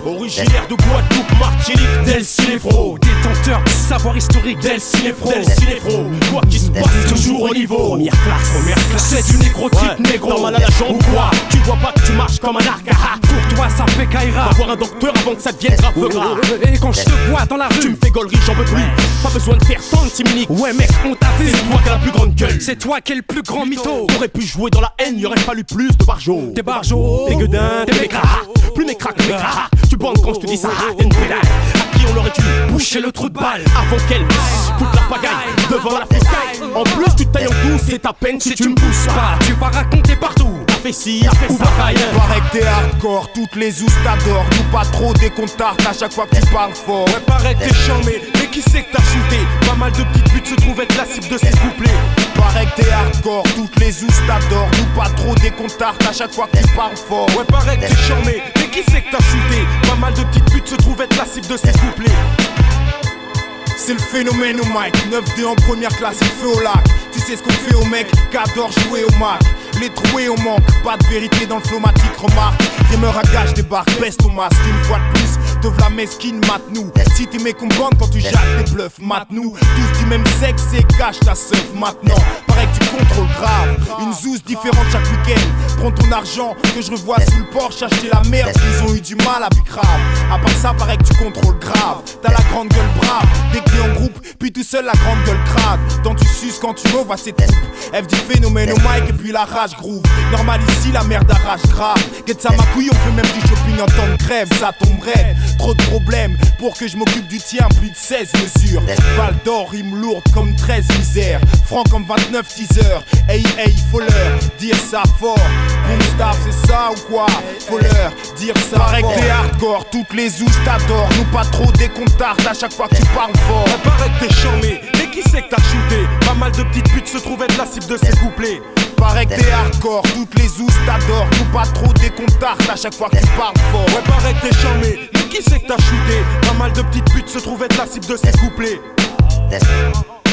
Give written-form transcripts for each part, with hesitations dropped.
Originaire de Guadeloupe, Martinique, Del Cinéfro. Détenteur du savoir historique, Del Cinéfro. Quoi qui se passe, toujours au niveau. Première classe. C'est du négro-type négro. Normal à la jambe ou quoi? Tu vois pas que tu marches comme un arc. Pour toi ça fait Kaira. Va voir un docteur avant que ça devienne grave gras. Et quand je te vois dans la rue, tu me fais gaulerie, j'en peux plus. Pas besoin de faire tant de similiques. Ouais mec, on t'a fait. C'est toi qui as la plus grande gueule. C'est toi qui es le plus grand mytho. T'aurais pu jouer dans la haine, y'aurait fallu plus de barjots. Des barjots, des gueudins, des mécras. Plus mes cracks, mes cracks. Tu bandes quand je te dis ça, t'es une pédale. À qui on aurait dû boucher le trou de balle avant qu'elle foute la pagaille devant la fuscaille. En plus tu te tailles en douce, c'est ta peine si tu me pousses pas. Tu vas raconter partout. T'as fait ci, t'as fait ça, rien. Paraît que t'es hardcore, toutes les zoos t'adorent. Nous pas trop dès qu'on tarte à chaque fois que tu parles fort. Ouais paraît que t'es charmé, mais qui c'est que t'as shooté? Pas mal de petites putes se trouvent être la cible de ces couplets. Paraît que t'es hardcore, toutes les zoos t'adorent. Nous pas trop dès qu'on tarte à chaque fois que tu parles fort. Ouais paraît que t'es charmé, mais qui c'est que t'as shooté? Pas mal de petites putes se trouvent être la cible de ces couplets. C'est le phénomène au mic, 9-2 en première classe, il fait au lac. Tu sais ce qu'on fait aux mecs qu'adore jouer au Mac. Les troués on manque, pas de vérité dans le flomatique, remarque. Rimeur à gage débarque, baisse ton masque une fois de plus. Te v'la mesquine, mate-nous. Si t'es qu'on bande quand tu jattes tes bluffs, mate-nous. Tous du même sexe et cache ta seuf maintenant. Pareil que tu contrôles grave, une zouze différente chaque week-end. Prends ton argent, que je revois sous le porche acheter la merde. Ils ont eu du mal à grave. À part ça, pareil que tu contrôles grave. T'as la grande gueule brave, dès que t'es en groupe, puis tout seul la grande gueule crade. Tant tu suces quand tu revois ces troupes. F du phénomène au mic et puis la rage groove. Normal ici, la merde arrache grave. Get ça ma couille, on fait même du shopping en temps de grève. Ça tomberait, trop de problèmes pour que je m'occupe du tien. Plus de 16 mesures. Val d'or, rime lourde comme 13 misères. Franc comme 29 teasers. Hey hey, faut leur dire ça fort. Bon staff, c'est ça ou quoi? Faut leur dire ça fort. Paraît que t'es hardcore, toutes les zoos t'adorent. Nous pas trop dès qu'on tarte à chaque fois que tu parles fort. Ouais paraît que t'es charmé, mais qui c'est que t'as shooté? Pas mal de petites putes se trouvent être la cible de ces couplets. Paraît que t'es hardcore, toutes les zoos t'adorent. Nous pas trop dès qu'on tarte à chaque fois que tu parles fort. Ouais paraît que t'es charmé, mais qui c'est que t'as shooté? Pas mal de petites putes se trouvent être la cible de ces couplets.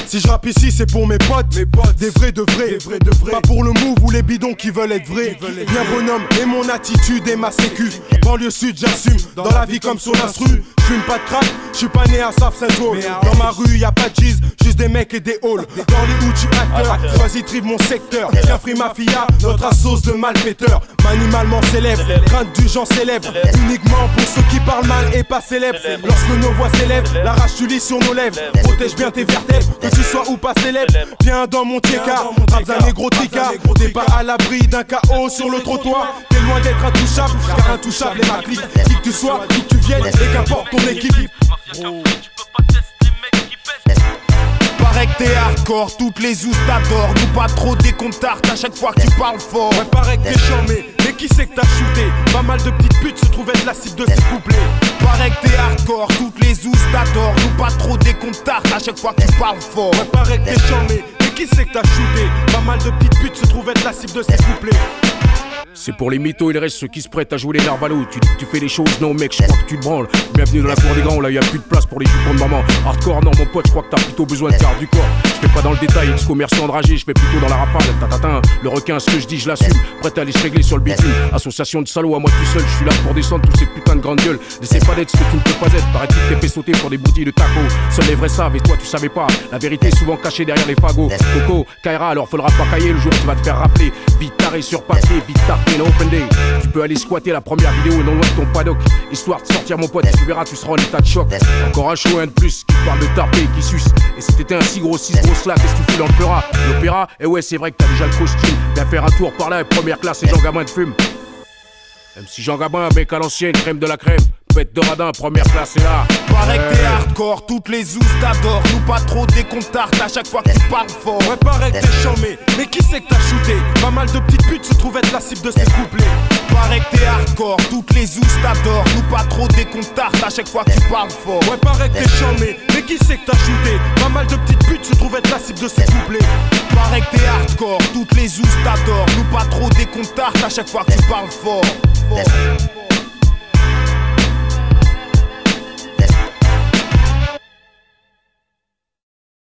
Si je rappe ici c'est pour mes potes, des vrais de vrais, pas pour le move ou les bidons qui veulent être vrais. Bien bonhomme et mon attitude et ma sécu. Banlieue sud j'assume, dans la vie comme sur l'instru. J'fume pas de crack, j'suis pas né à South-Central. Dans ma rue y'a pas de cheese, juste des mecs et des halls. Dans les hoods j'suis acteur, choisis trive mon secteur. Bien free mafia, notre assos de malfaiteurs. Manimalement célèbre, crainte du genre s'élève. Uniquement pour ceux qui parlent mal et pas célèbres. Lorsque nos voix s'élèvent, la rage tu lis sur nos lèvres. Protège bien tes vertèbres, que tu sois ou pas célèbre. Viens dans mon tiéka, rap d'un négro tricard. T'es pas à l'abri d'un chaos sur le trottoir. T'es loin d'être intouchable, car intouchable est ma clique. Qui que tu sois, qui que tu viennes, et qu'importe ton équipe. Paraît que t'es hardcore, toutes les zoos t'adorent. Nous pas trop dès qu'on tarte à chaque fois que tu parles fort. Ouais paraît que t'es charmé, mais qui c'est que t'as shooté? Pas mal de petites putes se trouvent être la cible de ces couplets. Paraît que t'es hardcore, toutes les zoos t'adorent. Nous pas trop dès qu'on tarte à chaque fois que tu parles fort. Ouais paraît que t'es charmé, mais qui c'est que t'as shooté? Pas mal de petites putes se trouvent être la cible de ces couplets. C'est pour les mythos, il reste ceux qui se prêtent à jouer les narvalos. Tu dis que tu fais les choses, non mec, je crois que tu te branles. Bienvenue dans la cour des grands, là y'a plus de place pour les jupons de maman. Hardcore, non mon pote, je crois que t'as plutôt besoin de faire du corps. Je fais pas dans le détail, ex-commerçant enragé, je fais plutôt dans la rafale. Tatatin, le requin, ce que je dis, je l'assume. Prêt à aller se régler sur le bitume. Association de salauds, à moi tout seul, je suis là pour descendre tous ces putains de grandes gueules. N'essaie pas d'être ce que tu ne peux pas être. Paraît-il que t'es fait sauter pour des boutilles de taco. Seuls les vrais savent, et toi tu savais pas. La vérité est souvent cachée derrière les fagots. Coco, Kaira, alors faudra pas cailler le jour où tu vas te faire rappeler. Vite taré sur papier, vite tarté, no open day. Tu peux aller squatter la première vidéo non loin de ton paddock. Histoire de sortir mon pote, tu verras, tu seras en état de choc. Encore un show, un de plus, qui parle de tarpé et qui suce. Et si t'étais un si gros là, qu'est-ce que tu fais dans l'opéra? Eh ouais, c'est vrai que t'as déjà le costume. Viens faire un tour par là, première classe et Jean Gabin de fume. Même si Jean Gabin, mec à l'ancienne, crème de la crème. Bête de radin, première classe est là. Paraît que t'es hardcore, toutes les zoos t'adorent. Nous pas trop dès qu'on tarte à chaque fois que tu parles fort. Ouais paraît que t'es charmé, mais qui c'est que t'as shooté? Pas mal de petites putes se trouvent être la cible de ces couplets. Paraît que t'es hardcore, toutes les zoos t'adorent. Nous pas trop dès qu'on tarte à chaque fois que tu parles fort. Ouais paraît que t'es charmé, mais qui c'est que t'as shooté? Pas mal de petites putes se trouvent être la cible de ces couplets. Paraît que t'es hardcore, toutes les zoos t'adorent. Nous pas trop dès qu'on tarte à chaque fois que tu parles fort.